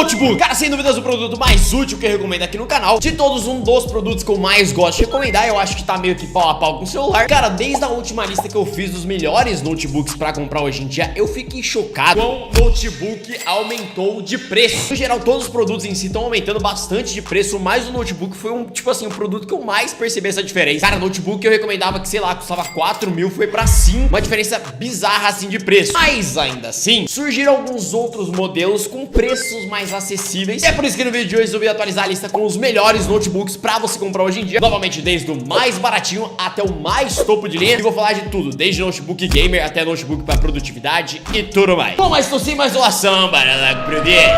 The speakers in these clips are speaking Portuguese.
notebook. Cara, sem dúvidas o produto mais útil que eu recomendo aqui no canal. De todos, um dos produtos que eu mais gosto de recomendar. Eu acho que tá meio que pau a pau com o celular. Cara, desde a última lista que eu fiz dos melhores notebooks pra comprar hoje em dia, eu fiquei chocado com o notebook aumentou de preço. No geral, todos os produtos em si estão aumentando bastante de preço, mas o notebook foi um produto que eu mais percebi essa diferença. Cara, notebook eu recomendava que, sei lá, custava 4 mil, foi pra 5. Uma diferença bizarra assim de preço. Mas ainda assim, surgiram alguns outros modelos com preços mais acessíveis. E é por isso que no vídeo de hoje eu resolvi atualizar a lista com os melhores notebooks pra você comprar hoje em dia. Novamente, desde o mais baratinho até o mais topo de linha. E vou falar de tudo, desde notebook gamer até notebook pra produtividade e tudo mais. Bom, mas tô sem mais enrolação, bora lá pro dia.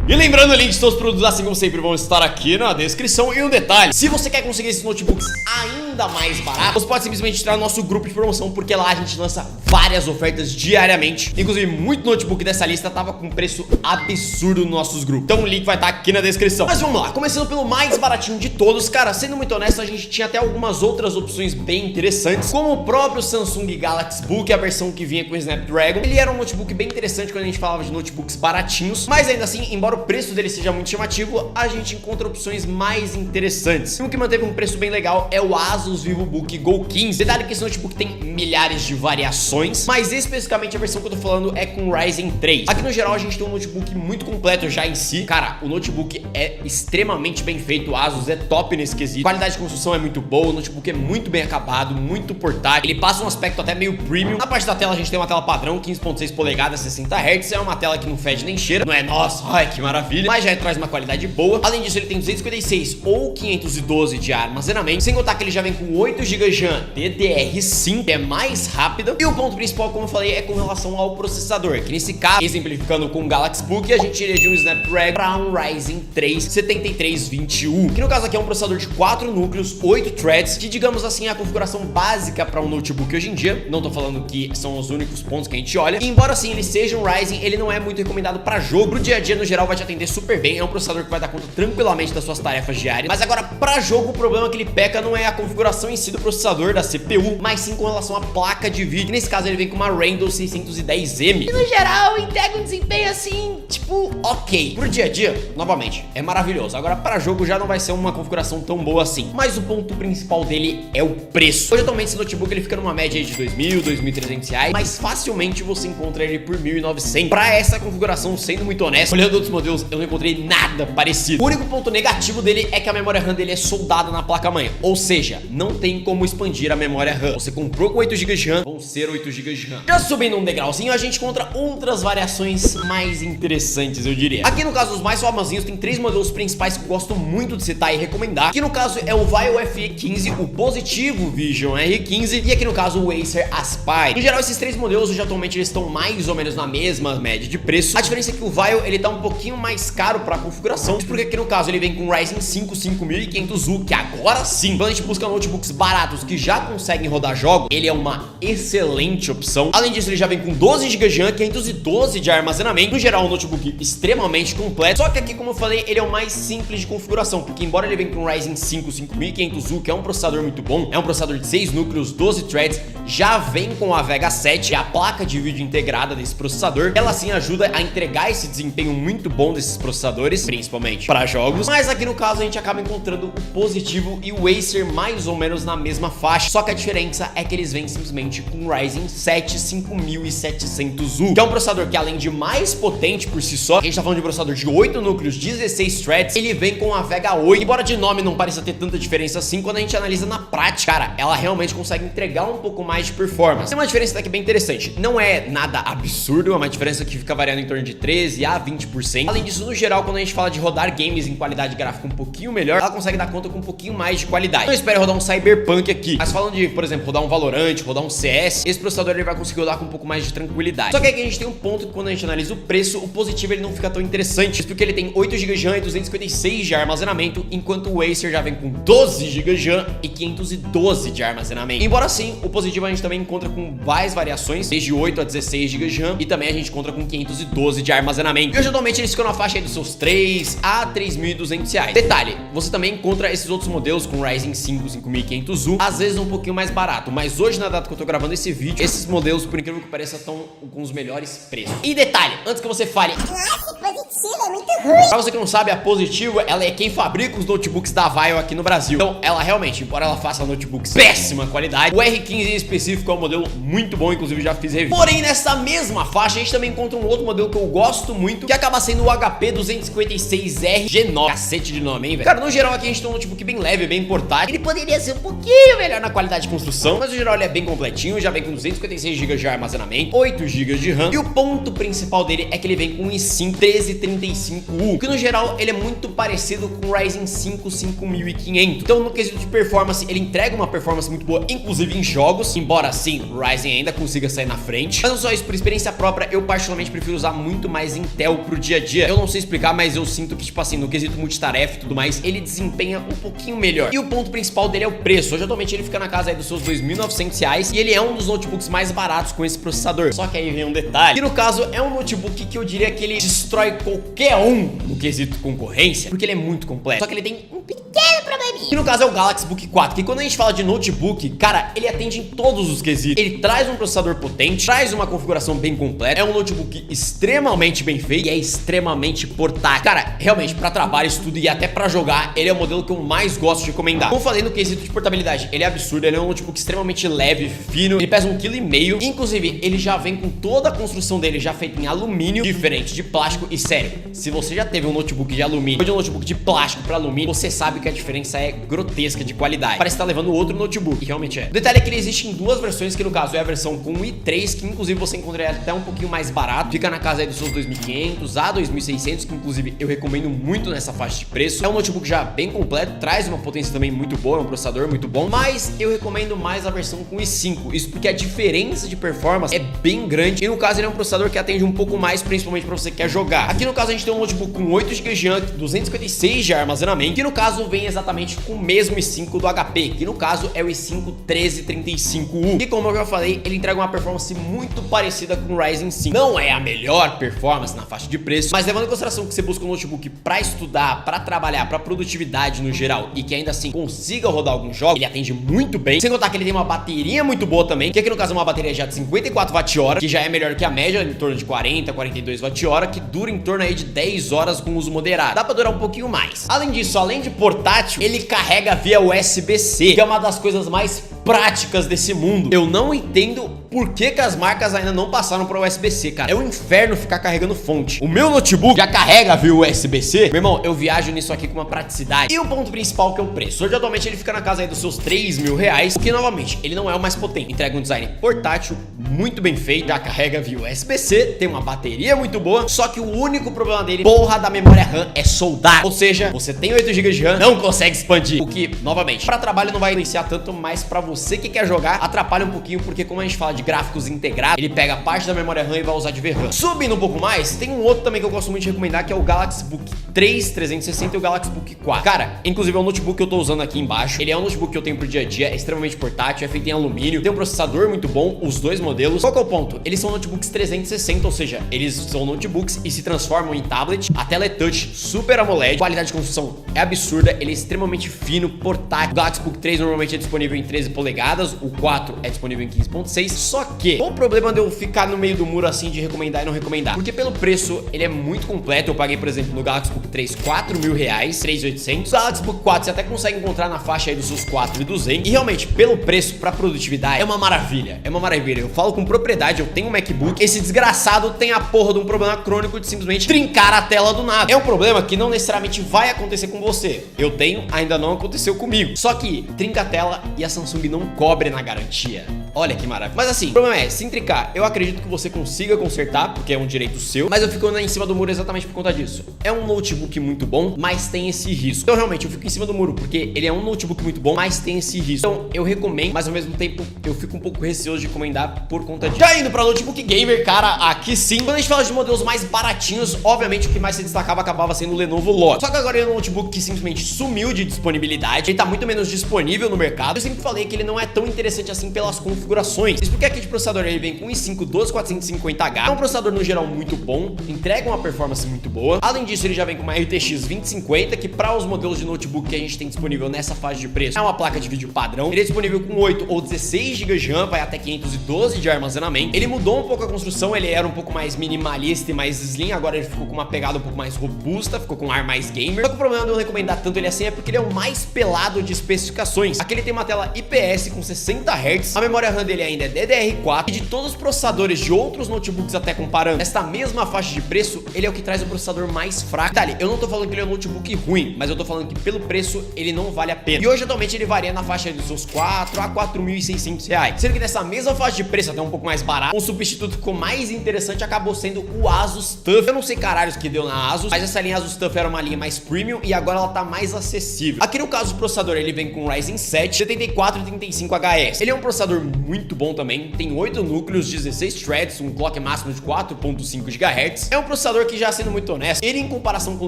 E lembrando, o link de todos os produtos, assim como sempre, vão estar aqui na descrição. E um detalhe, se você quer conseguir esses notebooks ainda mais baratos, você pode simplesmente entrar no nosso grupo de promoção, porque lá a gente lança várias ofertas diariamente. Inclusive, muito notebook dessa lista tava com preço absurdo nos nossos grupos. Então o link vai estar aqui na descrição. Mas vamos lá, começando pelo mais baratinho de todos. Cara, sendo muito honesto, a gente tinha até algumas outras opções bem interessantes, como o próprio Samsung Galaxy Book, a versão que vinha com o Snapdragon. Ele era um notebook bem interessante quando a gente falava de notebooks baratinhos, mas ainda assim, embora o preço dele seja muito chamativo, a gente encontra opções mais interessantes. E um que manteve um preço bem legal é o Asus VivoBook Go 15. Detalhe que esse notebook tem milhares de variações, mas especificamente a versão que eu tô falando é com Ryzen 3. Aqui no geral a gente tem um notebook muito completo já em si. Cara, o notebook é extremamente bem feito, o Asus é top nesse quesito. A qualidade de construção é muito boa, o notebook é muito bem acabado, muito portátil. Ele passa um aspecto até meio premium. Na parte da tela a gente tem uma tela padrão, 15.6 polegadas, 60 Hz. É uma tela que não fede nem cheira. Não é, nossa, ai que maravilha, mas já traz uma qualidade boa. Além disso, ele tem 256 ou 512 de armazenamento, sem contar que ele já vem com 8 GB de RAM DDR5, que é mais rápida. E o ponto principal, como eu falei, é com relação ao processador, que nesse caso, exemplificando com o Galaxy Book, a gente iria de um Snapdragon para um Ryzen 3 7321, que no caso aqui é um processador de 4 núcleos, 8 threads, que digamos assim é a configuração básica para um notebook hoje em dia. Não tô falando que são os únicos pontos que a gente olha. E embora assim ele seja um Ryzen, ele não é muito recomendado para jogo. Pro dia a dia, no geral, vai te atender super bem. É um processador que vai dar conta tranquilamente das suas tarefas diárias. Mas agora, pra jogo, o problema que ele peca não é a configuração em si do processador, da CPU, mas sim com relação à placa de vídeo. Nesse caso, ele vem com uma Randall 610M. E no geral, entrega um desempenho assim, tipo, ok. Pro dia a dia, novamente, é maravilhoso. Agora, pra jogo, já não vai ser uma configuração tão boa assim. Mas o ponto principal dele é o preço. Hoje, atualmente, esse notebook, ele fica numa média aí de R$2.000, R$2.300 reais, mas facilmente você encontra ele por R$1.900. Pra essa configuração, sendo muito honesto, olhando outros modelos, eu não encontrei nada parecido. O único ponto negativo dele é que a memória RAM dele é soldada na placa-mãe, ou seja, não tem como expandir a memória RAM. Você comprou com 8 GB de RAM, vão ser 8 GB de RAM. Já subindo um degrauzinho, a gente encontra outras variações mais interessantes, eu diria. Aqui no caso, os mais famosinhos, tem 3 modelos principais que eu gosto muito de citar e recomendar. Aqui no caso é o Vaio FE15, o Positivo Vision R15 e aqui no caso o Acer Aspire. No geral, esses 3 modelos hoje atualmente eles estão mais ou menos na mesma média de preço. A diferença é que o Vaio ele tá um pouquinho mais caro para configuração, porque aqui no caso ele vem com Ryzen 5 5500U, que agora sim, quando a gente busca notebooks baratos que já conseguem rodar jogos, ele é uma excelente opção. Além disso, ele já vem com 12 GB de RAM, 512 de armazenamento. No geral, um notebook extremamente completo. Só que aqui, como eu falei, ele é o mais simples de configuração, porque embora ele venha com Ryzen 5 5500U, que é um processador muito bom, é um processador de 6 núcleos, 12 threads, já vem com a Vega 7, a placa de vídeo integrada desse processador. Ela sim ajuda a entregar esse desempenho muito bom desses processadores, principalmente para jogos. Mas aqui no caso a gente acaba encontrando o Positivo e o Acer mais ou menos na mesma faixa, só que a diferença é que eles vêm simplesmente com o Ryzen 7 5700U, que é um processador que além de mais potente por si só, a gente tá falando de um processador de 8 núcleos, 16 threads, ele vem com a Vega 8, embora de nome não pareça ter tanta diferença assim, quando a gente analisa na prática, cara, ela realmente consegue entregar um pouco mais de performance. Tem uma diferença aqui bem interessante, não é nada absurdo, é uma diferença que fica variando em torno de 13 a 20%. Além disso, no geral, quando a gente fala de rodar games em qualidade gráfica um pouquinho melhor, ela consegue dar conta com um pouquinho mais de qualidade. Não espere rodar um Cyberpunk aqui, mas falando de, por exemplo, rodar um Valorant, rodar um CS, esse processador ele vai conseguir rodar com um pouco mais de tranquilidade. Só que aqui a gente tem um ponto que quando a gente analisa o preço, o Positivo ele não fica tão interessante, porque ele tem 8 GB de RAM e 256 de armazenamento, enquanto o Acer já vem com 12 GB de RAM e 512 de armazenamento. Embora assim, o Positivo a gente também encontra com várias variações, desde 8 a 16 GB de RAM, e também a gente encontra com 512 de armazenamento. E hoje atualmente eles ficam na faixa aí dos seus 3 a 3.200 reais. Detalhe, você também encontra esses outros modelos com Ryzen 5 5500U, às vezes um pouquinho mais barato, mas hoje na data que eu tô gravando esse vídeo, esses modelos, por incrível que pareça, estão com os melhores preços. E detalhe, antes que que você fale: nossa, Positivo é muito ruim. Pra você que não sabe, a Positivo, ela é quem fabrica os notebooks da Vaio aqui no Brasil. Então, ela realmente, embora ela faça notebooks péssima qualidade, o R15 em específico é um modelo muito bom, inclusive já fiz review. Porém, nessa mesma faixa, a gente também encontra um outro modelo que eu gosto muito, que acaba sendo o HP 256R G9. Cacete de nome, hein, velho? Cara, no geral aqui a gente tem um notebook bem leve, bem portátil. Ele poderia ser um pouquinho melhor na qualidade de construção, mas no geral ele é bem completinho, já vem com 256 GB de armazenamento, 8 GB de RAM, e o ponto principal dele é que ele vem com um i5 1335U, que no geral ele é muito parecido com o Ryzen 5 5500. Então no quesito de performance, ele entrega uma performance muito boa, inclusive em jogos, embora sim, o Ryzen ainda consiga sair na frente. Mas não só isso, por experiência própria, eu particularmente prefiro usar muito mais Intel pro dia a dia. Eu não sei explicar, mas eu sinto que, tipo assim, no quesito multitarefa e tudo mais, ele desempenha um pouquinho melhor. E o ponto principal dele é o preço. Hoje atualmente ele fica na casa aí dos seus R$2.900 e ele é um dos notebooks mais baratos com esse processador. Só que aí vem um detalhe, que no caso é um notebook que eu diria que ele destrói qualquer um no quesito concorrência, porque ele é muito completo. Só que ele tem um pequeno probleminha, que no caso é o Galaxy Book 4, que quando a gente fala de notebook, cara, ele atende em todos os quesitos. Ele traz um processador potente, traz uma configuração bem completa, é um notebook extremamente bem feito e é extremamente portátil. Cara, realmente, pra trabalho, estudo e até pra jogar, ele é o modelo que eu mais gosto de recomendar. Como eu falei no quesito de portabilidade, ele é absurdo, ele é um notebook extremamente leve, fino, ele pesa 1,5 kg, inclusive, ele já vem com toda a construção dele já feita em alumínio, diferente de plástico. E sério, se você já teve um notebook de alumínio ou de um notebook de plástico pra alumínio, você sabe que a diferença é grotesca de qualidade. Parece estar levando outro notebook, e realmente é. O detalhe é que ele existe em duas versões, que no caso é a versão com i3, que inclusive você encontraria até um pouquinho mais barato, fica na casa aí dos seus 2.500 a 2.600, que inclusive eu recomendo muito nessa faixa de preço. É um notebook já bem completo, traz uma potência também muito boa, é um processador muito bom, mas eu recomendo mais a versão com i5, isso porque a diferença de performance é bem grande, e no caso ele é um processador que atende um pouco mais, principalmente pra você que quer jogar. Aqui no caso a gente tem um notebook com 8 GB de RAM, 256 de armazenamento, que no caso vem exatamente com o mesmo i5 do HP, que no caso é o i5 1335U, e como eu já falei, ele entrega uma performance muito parecida com o Ryzen 5. Não é a melhor performance na faixa de preço, mas levando em consideração que você busca um notebook pra estudar, pra trabalhar, pra produtividade no geral, e que ainda assim consiga rodar alguns jogos, ele atende muito bem, sem contar que ele tem uma bateria muito boa também, que aqui no caso é uma bateria já de 54 Wh, que já é melhor que a média, em torno de 40, 42 Wh, que dura em torno aí de 10 horas com uso moderado. Dá pra durar um pouquinho mais. Além disso, além de portátil, ele carrega via USB-C, que é uma das coisas mais práticas desse mundo. Eu não entendo por que as marcas ainda não passaram para USB-C, cara. É um inferno ficar carregando fonte. O meu notebook já carrega via USB-C. Meu irmão, eu viajo nisso aqui com uma praticidade. E o ponto principal que é o preço. Hoje, atualmente, ele fica na casa aí dos seus R$3.000, o que, novamente, ele não é o mais potente. Entrega um design portátil, muito bem feito, já carrega via USB-C, tem uma bateria muito boa, só que o único problema dele, porra da memória RAM, é soldar. Ou seja, você tem 8 GB de RAM, não consegue expandir. O que, novamente, para trabalho não vai influenciar tanto, mas para você que quer jogar, atrapalha um pouquinho, porque como a gente fala de gráficos integrados, ele pega parte da memória RAM e vai usar de VRAM. Subindo um pouco mais, tem um outro também que eu gosto muito de recomendar, que é o Galaxy Book 3 360 e o Galaxy Book 4. Cara, inclusive é um notebook que eu tô usando aqui embaixo. Ele é um notebook que eu tenho pro dia a dia, é extremamente portátil, é feito em alumínio, tem um processador muito bom, os dois modelos. Qual que é o ponto? Eles são notebooks 360, ou seja, eles são notebooks e se transformam em tablet. A tela é touch, super AMOLED, qualidade de construção é absurda, ele é extremamente fino, portátil. O Galaxy Book 3 normalmente é disponível em 13 polegadas, o 4 é disponível em 15.6, só que qual o problema de eu ficar no meio do muro assim de recomendar e não recomendar? Porque pelo preço, ele é muito completo. Eu paguei, por exemplo, no Galaxy Book 3 R$4.000, 3.800. O Galaxy Book 4 você até consegue encontrar na faixa aí dos seus 4.200. E realmente, pelo preço, pra produtividade, é uma maravilha. É uma maravilha. Eu falo com propriedade, eu tenho um MacBook. Esse desgraçado tem a porra de um problema crônico de simplesmente trincar a tela do nada. É um problema que não necessariamente vai acontecer com você. Eu tenho, ainda não aconteceu comigo. Só que trinca a tela e a Samsung não cobre na garantia. Olha que maravilha. Mas assim, o problema é, se trincar, eu acredito que você consiga consertar, porque é um direito seu, mas eu fico em cima do muro exatamente por conta disso. É um notebook muito bom, mas tem esse risco. Então realmente, eu fico em cima do muro, porque ele é um notebook muito bom, mas tem esse risco. Então eu recomendo, mas ao mesmo tempo, eu fico um pouco receoso de recomendar por conta disso. Já indo pra notebook gamer, cara, aqui sim. Quando a gente fala de modelos mais baratinhos, obviamente o que mais se destacava acabava sendo o Lenovo Logic. Só que agora ele é um notebook que simplesmente sumiu de disponibilidade, ele tá muito menos disponível no mercado. Eu sempre falei que ele não é tão interessante assim pelas configurações configurações. Isso porque aqui de processador ele vem com i5 12450H, é um processador no geral muito bom, entrega uma performance muito boa. Além disso, ele já vem com uma RTX 2050, que para os modelos de notebook que a gente tem disponível nessa faixa de preço, é uma placa de vídeo padrão. Ele é disponível com 8 ou 16 GB de RAM, vai até 512 de armazenamento. Ele mudou um pouco a construção, ele era um pouco mais minimalista e mais slim, agora ele ficou com uma pegada um pouco mais robusta, ficou com um ar mais gamer. Só que o problema de eu não recomendar tanto ele assim é porque ele é o mais pelado de especificações. Aqui ele tem uma tela IPS com 60 Hz, a memória RAM dele ainda é DDR4, e de todos os processadores de outros notebooks até comparando esta mesma faixa de preço, ele é o que traz o processador mais fraco. Detalhe, eu não tô falando que ele é um notebook ruim, mas eu tô falando que pelo preço ele não vale a pena. E hoje atualmente ele varia na faixa dos seus 4 a 4.600 reais. Sendo que nessa mesma faixa de preço, até um pouco mais barato, um substituto ficou mais interessante, acabou sendo o Asus TUF. Eu não sei caralhos que deu na Asus, mas essa linha Asus TUF era uma linha mais premium e agora ela tá mais acessível. Aqui no caso do processador, ele vem com Ryzen 7 7435HS. Ele é um processador muito bom também, tem 8 núcleos, 16 threads, um clock máximo de 4.5 GHz. É um processador que, já sendo muito honesto, ele em comparação com o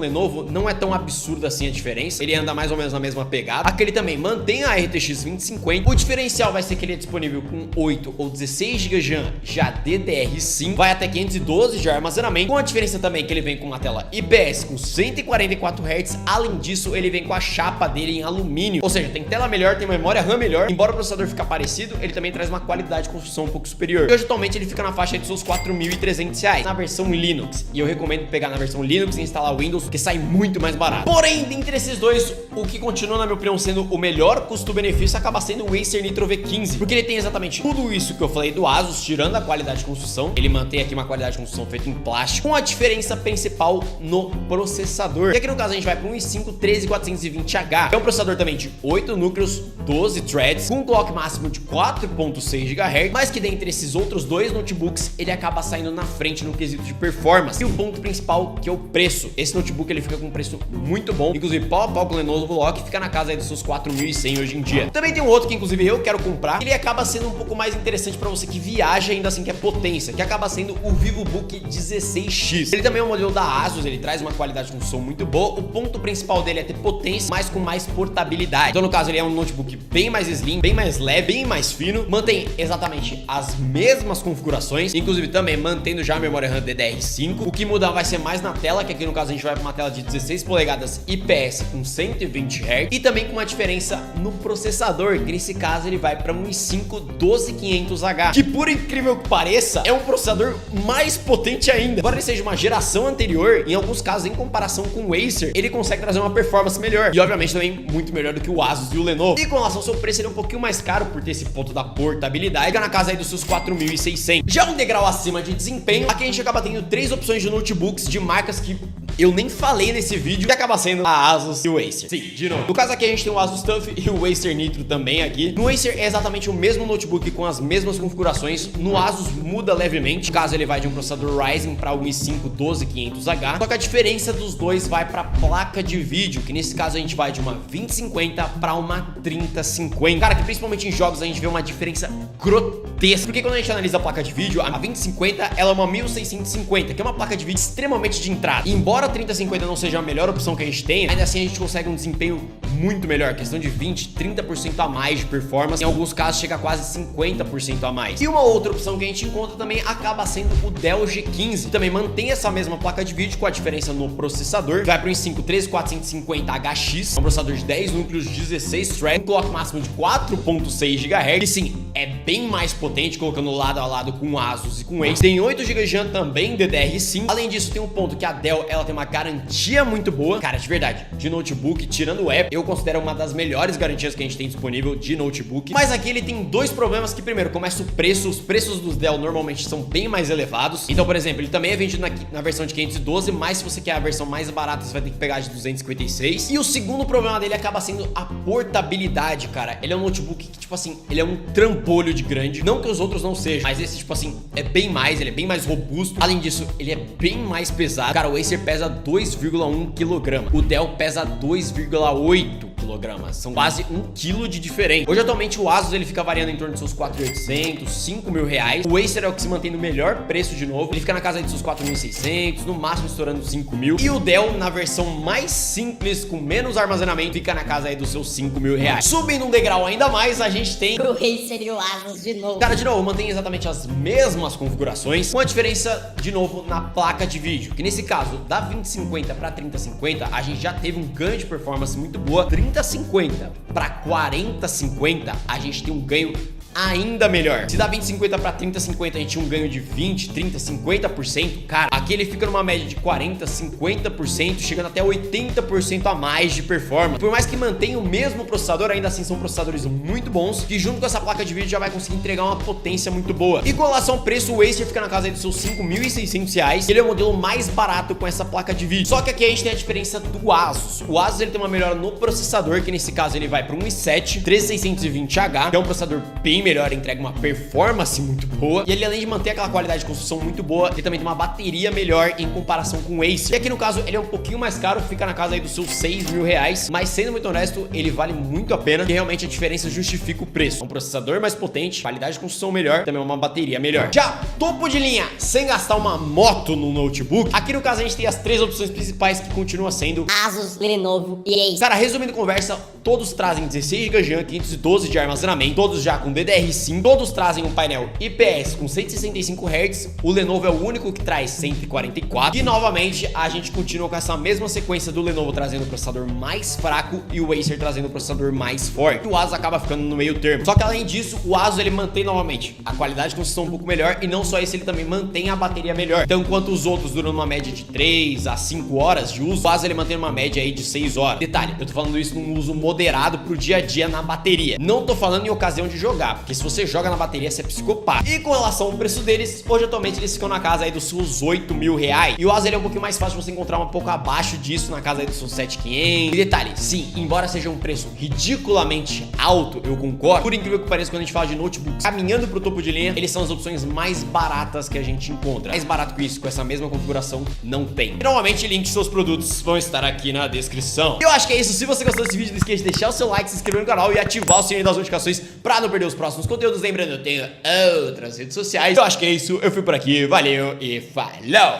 Lenovo não é tão absurdo assim a diferença. Ele anda mais ou menos na mesma pegada. Aqui ele também mantém a RTX 2050. O diferencial vai ser que ele é disponível com 8 ou 16 GB de RAM, já DDR5, vai até 512 de armazenamento. Com a diferença também que ele vem com uma tela IPS com 144 Hz. Além disso, ele vem com a chapa dele em alumínio, ou seja, tem tela melhor, tem memória RAM melhor. Embora o processador fique parecido, ele também traz uma qualidade de construção um pouco superior. E hoje atualmente ele fica na faixa de seus 4.300 reais na versão Linux, e eu recomendo pegar na versão Linux e instalar Windows, que sai muito mais barato. Porém, dentre esses dois, o que continua na minha opinião sendo o melhor custo-benefício acaba sendo o Acer Nitro V15, porque ele tem exatamente tudo isso que eu falei do Asus, tirando a qualidade de construção. Ele mantém aqui uma qualidade de construção feita em plástico, com a diferença principal no processador. E aqui no caso a gente vai para um i5 13420H, é um processador também de 8 núcleos, 12 threads, com um clock máximo de 4.6 GHz, mas que dentre esses outros dois notebooks, ele acaba saindo na frente no quesito de performance. E o ponto principal, que é o preço. Esse notebook ele fica com um preço muito bom, inclusive pau a pau com o Lenovo Lock, fica na casa aí dos seus 4.100 hoje em dia. Também tem um outro que inclusive eu quero comprar, ele acaba sendo um pouco mais interessante para você que viaja ainda assim, que é potência, que acaba sendo o VivoBook 16X. Ele também é um modelo da Asus, ele traz uma qualidade de construção muito boa. O ponto principal dele é ter potência, mas com mais portabilidade. Então no caso ele é um notebook bem mais slim, bem mais leve, bem mais fino, mantém exatamente as mesmas configurações, inclusive também mantendo já a memória RAM DDR5. O que muda vai ser mais na tela, que aqui no caso a gente vai para uma tela de 16 polegadas IPS com 120 Hz, e também com uma diferença no processador, que nesse caso ele vai para um i5 12500H, que por incrível que pareça, é um processador mais potente ainda. Embora ele seja uma geração anterior, em alguns casos, em comparação com o Acer, ele consegue trazer uma performance melhor, e obviamente também muito melhor do que o Asus e o Lenovo. E com relação ao seu preço, ele é um pouquinho mais caro por ter esse ponto da portabilidade, fica na casa aí dos seus 4.600. Já um degrau acima de desempenho, aqui a gente acaba tendo 3 opções de notebooks de marcas que eu nem falei nesse vídeo, que acaba sendo a Asus e o Acer. Sim, de novo. No caso aqui a gente tem o Asus TUF e o Acer Nitro também aqui. No Acer é exatamente o mesmo notebook com as mesmas configurações. No Asus muda levemente. No caso ele vai de um processador Ryzen para um i5 12500H. Só que a diferença dos dois vai para placa de vídeo, que nesse caso a gente vai de uma 2050 para uma 3050. Cara, que principalmente em jogos a gente vê uma diferença grotesca. Porque quando a gente analisa a placa de vídeo, a 2050 ela é uma 1650, que é uma placa de vídeo extremamente de entrada. E embora a 3050 não seja a melhor opção que a gente tem, ainda assim a gente consegue um desempenho muito melhor, questão de 20, 30% a mais de performance, em alguns casos chega a quase 50% a mais. E uma outra opção que a gente encontra também acaba sendo o Dell G15, que também mantém essa mesma placa de vídeo com a diferença no processador, vai para o i5 13450HX, um processador de 10 núcleos, 16 threads, um clock máximo de 4.6 GHz, e sim, é bem mais potente, colocando lado a lado com o Asus e com o Acer. Tem 8 GB de RAM também, DDR5. Além disso, tem um ponto que a Dell, ela tem uma garantia muito boa. Cara, de verdade, de notebook, tirando o app, eu considero uma das melhores garantias que a gente tem disponível de notebook. Mas aqui ele tem dois problemas, que primeiro, começa o preço. Os preços dos Dell normalmente são bem mais elevados. Então, por exemplo, ele também é vendido na versão de 512, mas se você quer a versão mais barata, você vai ter que pegar de 256. E o segundo problema dele acaba sendo a portabilidade, cara. Ele é um notebook que, tipo assim, ele é um trambolho de grande. Não que os outros não sejam, mas esse, tipo assim, é bem mais, ele é bem mais robusto. Além disso, ele é bem mais pesado. Cara, o Acer pesa 2,1 kg. O Dell pesa 2,8 kg. kg. São quase 1 kg de diferença. Hoje, atualmente, o Asus ele fica variando em torno de seus 4.800, 5.000 reais. O Acer é o que se mantém no melhor preço de novo. Ele fica na casa aí de seus 4.600, no máximo estourando 5.000. E o Dell, na versão mais simples, com menos armazenamento, fica na casa aí dos seus 5.000 reais. Subindo um degrau ainda mais, a gente tem O Acer e o Asus de novo. Cara, de novo, mantém exatamente as mesmas configurações, com a diferença, de novo, na placa de vídeo. Que nesse caso, da 2050 para 3050, a gente já teve um ganho de performance muito boa. 3050 para 4050, a gente tem um ganho ainda melhor. Se da 2050 para 3050 a gente tinha um ganho de 20, 30, 50%, cara, aqui ele fica numa média de 40, 50%, chegando até 80% a mais de performance. Por mais que mantenha o mesmo processador, ainda assim são processadores muito bons, que junto com essa placa de vídeo já vai conseguir entregar uma potência muito boa. E com relação ao preço, o Acer fica na casa aí dos seus 5.600 reais. Ele é o modelo mais barato com essa placa de vídeo. Só que aqui a gente tem a diferença do Asus. O Asus ele tem uma melhora no processador, que nesse caso ele vai para um i7 13620H, que é um processador bem melhor, entrega uma performance muito boa. E ele, além de manter aquela qualidade de construção muito boa, ele também tem uma bateria melhor em comparação com o Acer. E aqui no caso ele é um pouquinho mais caro, fica na casa aí dos seus 6.000 reais. Mas sendo muito honesto, ele vale muito a pena, e realmente a diferença justifica o preço. É um processador mais potente, qualidade de construção melhor, também uma bateria melhor. Já topo de linha, sem gastar uma moto no notebook, aqui no caso a gente tem as três opções principais, que continuam sendo Asus, Lenovo e Acer. Cara, resumindo a conversa, todos trazem 16 GB de RAM, 512 de armazenamento, todos já com DDR5, todos trazem um painel IPS com 165 Hz, o Lenovo é o único que traz 144, e novamente a gente continua com essa mesma sequência do Lenovo trazendo o processador mais fraco e o Acer trazendo o processador mais forte. O Asus acaba ficando no meio termo. Só que além disso, o Asus ele mantém novamente a qualidade de construção um pouco melhor, e não só isso, ele também mantém a bateria melhor. Então, enquanto os outros duram uma média de 3 a 5 horas de uso, o Asus ele mantém uma média aí de 6 horas. Detalhe, eu tô falando isso num uso moderado pro dia a dia na bateria. Não tô falando em ocasião de jogar, porque se você joga na bateria, você é psicopata. E com relação ao preço deles, hoje atualmente eles ficam na casa aí dos seus 8.000 reais. E o Asus ele é um pouquinho mais fácil de você encontrar um pouco abaixo disso, na casa aí dos seus 7.500. E detalhe, sim, embora seja um preço ridiculamente alto, eu concordo, por incrível que pareça, quando a gente fala de notebooks caminhando pro topo de linha, eles são as opções mais baratas que a gente encontra. Mais barato que isso, com essa mesma configuração, não tem. E novamente, links de seus produtos vão estar aqui na descrição. E eu acho que é isso. Se você gostou desse vídeo, não esqueça de deixar o seu like, se inscrever no canal e ativar o sininho das notificações pra não perder os próximos conteúdos. Lembrando, eu tenho outras redes sociais. Eu acho que é isso. Eu fui por aqui. Valeu e falou!